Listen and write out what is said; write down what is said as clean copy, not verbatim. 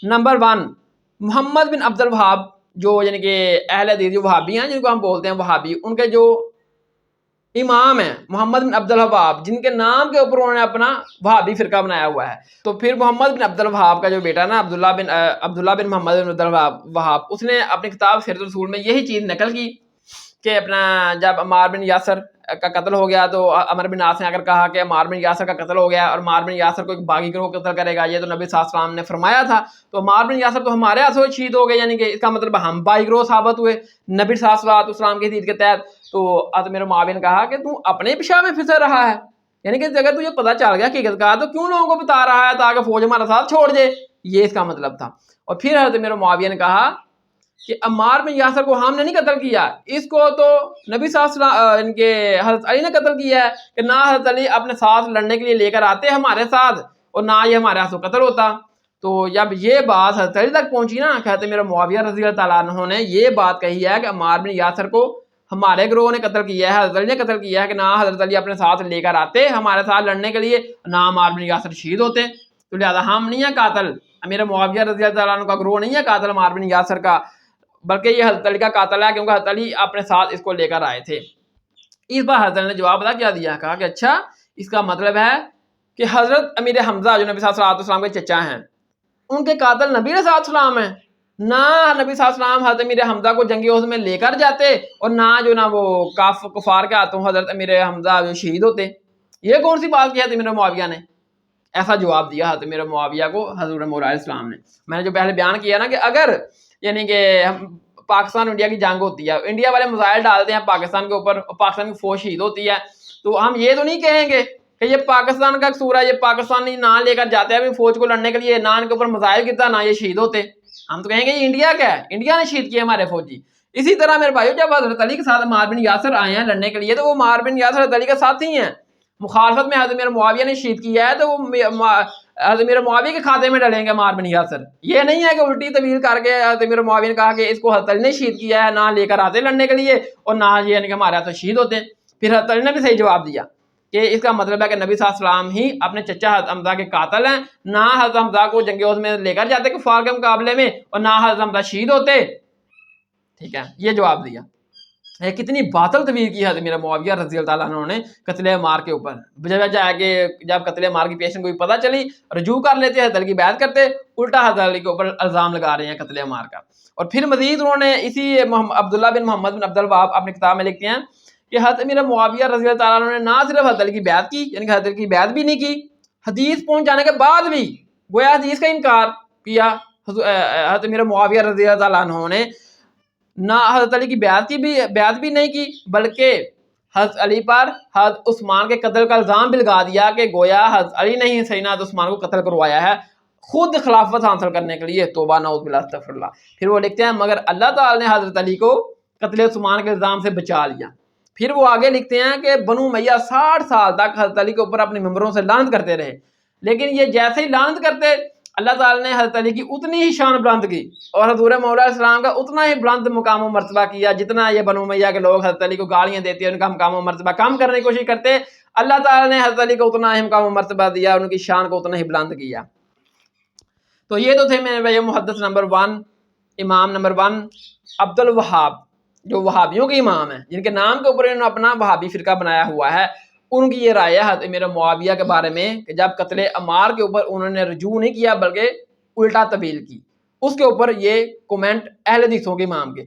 Number 1 محمد بن عبد الوہاب، جو یعنی کہ اہل حدیث جو وہابی ہیں، جن کو ہم بولتے ہیں وہابی، ان کے جو امام ہیں محمد بن عبد الوہاب، جن کے نام کے اوپر انہوں نے اپنا وہابی فرقہ بنایا ہوا ہے. تو پھر محمد بن عبد الوہاب کا جو بیٹا نا عبداللہ بن محمد بن عبد الوہاب، اس نے اپنی کتاب سیرت الرسول میں یہی چیز نقل کی کہ اپنا جب عمار بن یاسر کا قتل ہو گیا تو عمر بن عاص نے اگر کہا کہ عمار بن یاسر کا قتل ہو گیا اور عمار بن یاسر کو ایک باغی گروہ قتل کرے گا، یہ تو نبی صلی اللہ علیہ وسلم نے فرمایا تھا، تو عمار بن یاسر تو ہمارے ہاتھوں شہید ہو گئے، یعنی کہ اس کا مطلب ہم باغی گروہ ثابت ہوئے نبی صلی اللہ علیہ وسلم کی حدیث کے تحت. تو میرے معاویہ نے کہا کہ تو اپنے پیشاب میں پھنس رہا ہے، یعنی کہ اگر تجھے پتہ چل گیا حقیقت کا تو کیوں لوگوں کو بتا رہا ہے تاکہ فوج ہمارا ساتھ چھوڑ دے، یہ اس کا مطلب تھا. اور پھر حضرت میرے معاویہ نے کہا کہ عمار بن یاسر کو ہم نے نہیں قتل کیا، اس کو تو نبی صلی اللہ علیہ وسلم ان کے حضرت علی نے قتل کیا ہے، کہ نہ حضرت علی اپنے ساتھ لڑنے کے لیے لے کر آتے ہمارے ساتھ اور نہ یہ ہمارے ہاتھوں قتل ہوتا. تو جب یہ بات حضرت علی تک پہنچی نا، کہتے میرے معاویہ رضی اللہ تعالیٰ عنہ نے یہ بات کہی ہے کہ عمار بن یاسر کو ہمارے گروہ نے قتل کیا ہے، حضرت علی نے قتل کیا ہے، کہ نہ حضرت علی اپنے ساتھ لے کر آتے ہمارے ساتھ لڑنے کے لیے، نہ عمار بن یاسر شہید ہوتے. تو لہٰذا ہم نہیں ہیں قاتل، میرے معاویہ رضی اللہ تعالیٰ عنہ کا گروہ نہیں ہے قاتل عمار بن یاسر کا، بلکہ یہ حضرت علی کا قاتل ہے، کیونکہ حضرت علی اپنے ساتھ اس کو لے کر آئے تھے. اس بار حضرت علی نے جواب بتا کیا دیا، کہا کہ اچھا اس کا مطلب ہے کہ حضرت امیر حمزہ جو نبی صلی اللہ علیہ وسلم کے چچا ہیں، ان کے قاتل نبی صلی اللہ علیہ وسلم ہیں، نہ نبی صلی اللہ علیہ وسلم حضرت امیر حمزہ کو جنگ احد میں لے کر جاتے اور نہ جو نا وہ کفار کے ہاتھوں حضرت امیر حمزہ جو شہید ہوتے. یہ کون سی بات کی حضرت امیر معاویہ نے؟ ایسا جواب دیا حضرت امیر معاویہ کو حضور مولا علیہ السلام نے. میں نے جو پہلے بیان کیا نا کہ اگر یعنی کہ پاکستان انڈیا کی جنگ ہوتی ہے، انڈیا والے میزائل ڈالتے ہیں پاکستان کے اوپر اور پاکستان کی فوج شہید ہوتی ہے، تو ہم یہ تو نہیں کہیں گے کہ یہ پاکستان کا قصور ہے، یہ پاکستانی نہ لے کر جاتے ہیں اپنی فوج کو لڑنے کے لیے، نہ ان کے اوپر میزائل گرتا نہ یہ شہید ہوتے. ہم تو کہیں گے یہ انڈیا کا ہے، انڈیا نے شہید کیے ہمارے فوجی. اسی طرح میرے بھائیو جب حضرت علی کے ساتھ عمار بن یاسر آئے ہیں لڑنے کے لیے، تو وہ عمار بن یاسر حضرت علی کے ساتھ ہی ہیں، مخالفت میں حضرت میرے معاویہ نے شہید کیا ہے تو وہ حضرت میرے معاویہ کے کھاتے میں ڈلیں گے عمار بن یاسر. یہ نہیں ہے کہ الٹی طویل کر کے حضرت میرے معاویہ نے کہا کہ اس کو حضرت علی نے شہید کیا ہے، نہ لے کر آتے لڑنے کے لیے اور نہ یہ یعنی کہ ہمارے ہاتھ شہید ہوتے. پھر حضرت علی نے بھی صحیح جواب دیا کہ اس کا مطلب ہے کہ نبی صلی اللہ علیہ وسلم ہی اپنے چچا حضرت حمزہ کے قاتل ہیں، نہ حضرت حمزہ کو جنگ احد میں لے کر جاتے کفار کے مقابلے میں اور نہ حضرت حمزہ شہید ہوتے. ٹھیک ہے، یہ جواب دیا. کتنی باطل تبییر کی حضرت میرا معاویہ رضی اللہ تعالیٰ عنہ نے قتل عمار کے اوپر. جب قتل عمار کی پیشن کو بھی پتہ چلی رجوع کر لیتے، حضرت علی کی بیعت کرتے، الٹا حضرت علی کے اوپر الزام لگا رہے ہیں قتل عمار کا. اور پھر مزید انہوں نے اسی عبداللہ بن محمد بن عبد الوہاب اپنی کتاب میں لکھتے ہیں کہ حضرت میرا معاویہ رضی اللہ تعالیٰ عنہ نے نہ صرف حضرت علی کی بیعت کی، یعنی کہ حضرت علی کی بیعت بھی نہیں کی، حدیث پہنچ جانے کے بعد بھی گویا حدیث کا انکار کیا. حضرت میرا معاویہ رضی اللہ تعالیٰ عنہ نے نہ حضرت علی کی بیعت بھی نہیں کی، بلکہ حضرت علی پر حضرت عثمان کے قتل کا الزام بھی لگا دیا کہ گویا حضرت علی نے ہی سیدنا حضرت عثمان کو قتل کروایا ہے خود خلافت حاصل کرنے کے لیے. توبہ نعوذ باللہ استغفر اللہ. پھر وہ لکھتے ہیں مگر اللہ تعالی نے حضرت علی کو قتل عثمان کے الزام سے بچا لیا. پھر وہ آگے لکھتے ہیں کہ بنو امیہ 60 سال تک حضرت علی کے اوپر اپنے ممبروں سے لعنت کرتے رہے، لیکن یہ جیسے ہی لعنت کرتے اللہ تعالی نے حضرت علی کی اتنی ہی شان بلند کی اور حضور مولا علیہ السلام کا اتنا ہی بلند مقام و مرتبہ کیا جتنا یہ بنو امیہ کے لوگ حضرت علی کو گالیاں دیتے ہیں، ان کا مقام و مرتبہ کم کرنے کی کوشش کرتے. اللہ تعالی نے حضرت علی کو اتنا ہی مقام و مرتبہ دیا، ان کی شان کو اتنا ہی بلند کیا. تو یہ تو تھے میرے بھائی محدث نمبر 1، امام نمبر 1 عبد الوہاب، جو وہابیوں کے امام ہیں، جن کے نام کے اوپر انہوں نے اپنا وہابی فرقہ بنایا ہوا ہے. ان کی یہ رائے ہے حضرت میرے معاویہ کے بارے میں کہ جب قتل عمار کے اوپر انہوں نے رجوع نہیں کیا بلکہ الٹا طویل کی، اس کے اوپر یہ کومنٹ اہل حدیثوں کے امام کے.